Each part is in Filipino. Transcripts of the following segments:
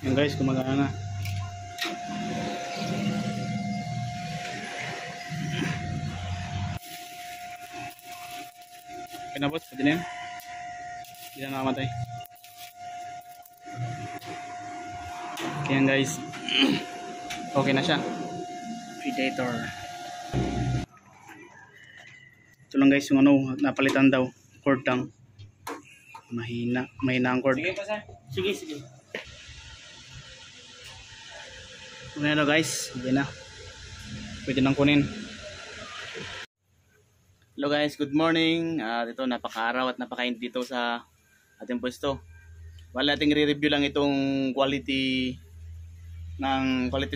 Yan guys, gumagana na. Okay na boss, pwede na yan. Hindi na nakamatay. Okay yan guys. Okay na siya. Predator. Ito lang guys yung ano, napalitan daw. Cord lang. Mahina ang cord. Sige pa sir. Sige. Okay na guys, hindi na. Pwede nang kunin. Hello guys, good morning. Ito napaka-araw at napakainit dito sa ating pwesto. Wala ating re-review lang itong quality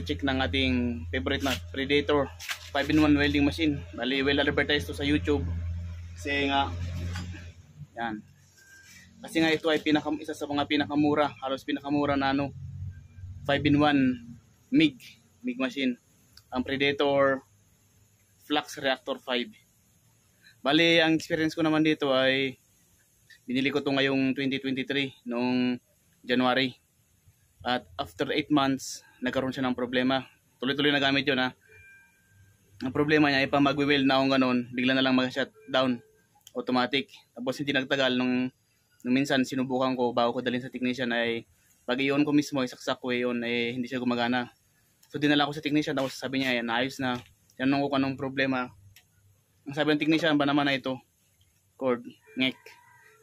check ng ating favorite na Predator 5-in-1 welding machine. Bali well advertised to sa YouTube. Kasi nga yan. Kasi nga ito ay isa sa mga pinakamura, halos pinakamura na 5-in-1 MIG machine. Ang Predator Flux Reactor 5. Bali ang experience ko naman dito ay binili ko to ngayong 2023 noong January. At after 8 months, nagkaroon siya ng problema. Tuloy-tuloy na gamit yun ha. Ang problema niya ay pag mag-weld na akong ganun, bigla na lang mag-shutdown. Automatic. Tapos hindi nagtagal nung minsan sinubukan ko bago ko dalhin sa technician ay pag i-on ko mismo, isaksak ko i-on hindi siya gumagana. So dinala ko sa technician tapos sabi niya, ayos na. Tinanong ko anong problema. Ang sabi ng technician ba naman na ito? Cord, ngek.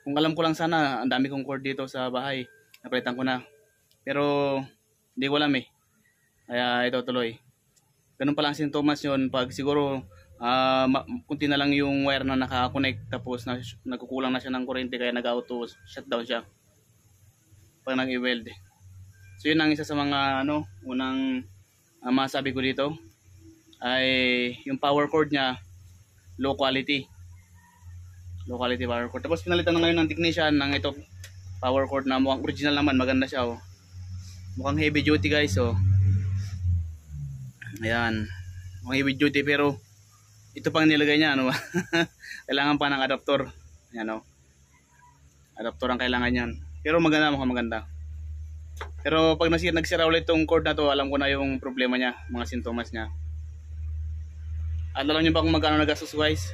Kung alam ko lang sana, ang dami kong cord dito sa bahay. Napalitan ko na. Pero hindi ko alam Kaya ito tuloy. Ganun pa lang sintomas yun. Pag siguro kunti na lang yung wire na nakakonect tapos nagkukulang na siya ng kuryente kaya nag-auto shutdown siya pag nag-i-weld. So yun ang isa sa mga unang masabi ko dito ay yung power cord niya low quality power cord. Tapos pinalitan na ngayon ng technician ng ito power cord na mukhang original naman, maganda siya mukhang heavy duty guys ayan, mukhang heavy duty pero ito pang nilagay niya kailangan pa ng adapter. Ayan adapter ang kailangan niyan. Pero maganda, mukhang maganda. Pero pag nagsira ulit tong cord na to, alam ko na yung problema niya, mga sintomas niya. At alam niyo ba kung magkano nagastos guys?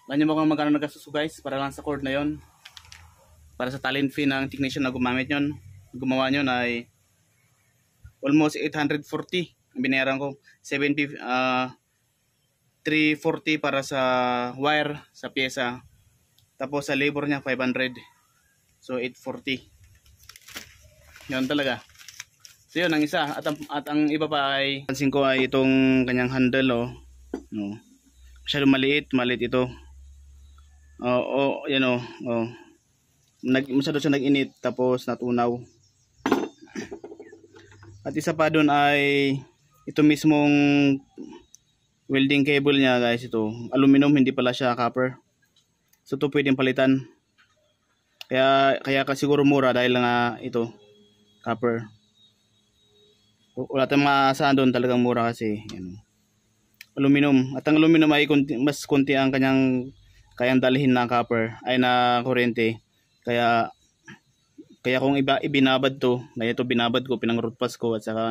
Alam niyo ba kung magkano nagastos guys para lang sa cord na yon? Para sa talent fee ng technician na gumawa nyon ay almost 840 ang binayaran ko. 340 para sa wire, sa pyesa. Tapos sa labor niya 500. So 840. Yan talaga. So yun ang isa. At ang iba pa ay pansin ko ay itong kanyang handle masyadong maliit ito. Yan masyado siya nag-init tapos natunaw. At isa pa doon ay ito mismong welding cable niya guys, ito aluminum, hindi pala siya copper. So ito pwedeng palitan. Kaya siguro mura dahil nga ito copper. Wala tayong maasahan doon, talagang mura kasi aluminum. At ang aluminum ay mas konti ang kayang dalhin na copper ay na kuryente. Kaya kung ibinabad to, ganito binabad ko, pinang-root pass ko at saka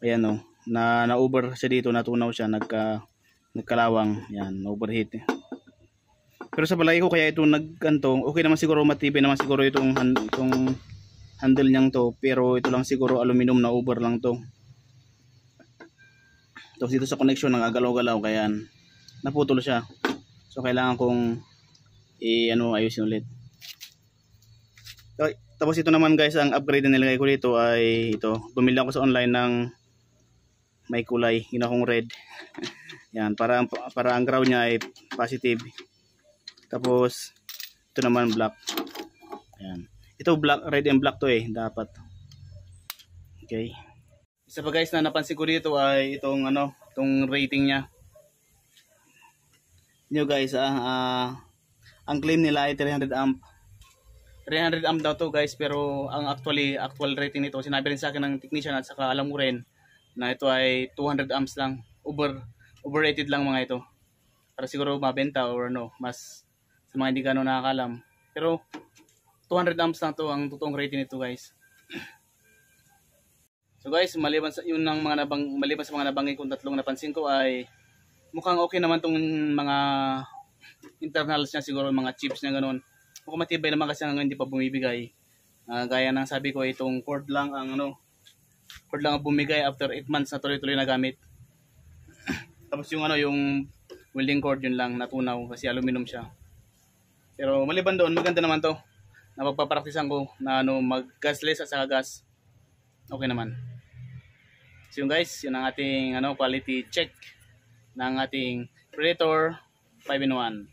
ayan na over siya dito, natunaw siya, nagkalawang, yan, overheat. Pero sa palagi ko kaya ito okay naman siguro, matibay naman siguro itong handle niyang to, pero ito lang siguro aluminum na over lang to. Tapos dito sa connection nagagalaw-galaw kaya naputol siya. So kailangan kong ayusin ulit. Tapos ito naman guys, ang upgrade na nilagay ko dito ay ito. Bumili ako sa online ng may kulay, ginahong red. Yan, para ang ground niya ay positive. Tapos ito naman black. Yan. Ito black, red and black to dapat. Okay. Isa pa guys na napansin ko dito ay itong rating niya. Nyo guys, ang claim nila ay 300 amp. 300 amp daw to guys, pero ang actual rating nito, sinabi rin sa akin ng technician at saka alam ko rin na ito ay 200 amps lang. Overrated lang mga ito. Para siguro mabenta or mas sa mga hindi gano'n nakakalam. Pero 200 amps lang to ang totoong rating nito guys. So guys, maliban sa yun ng maliban sa mga nabanggit kong tatlong napansin ko ay mukhang okay naman tong mga internals niya, siguro mga chips niya ganun. Mukhang matibay naman kasi hanggang hindi pa bumibigay. Gaya ng sabi ko, itong cord lang ang bumigay after 8 months na tuloy-tuloy na gamit. Tapos yung yung welding cord yun lang natunaw kasi aluminum siya. Pero maliban doon, maganda naman to. Napagpapraktisan ko na mag-gasless at saka gas. Okay naman. So yun guys, yun ang ating quality check ng ating Predator 5-in-1.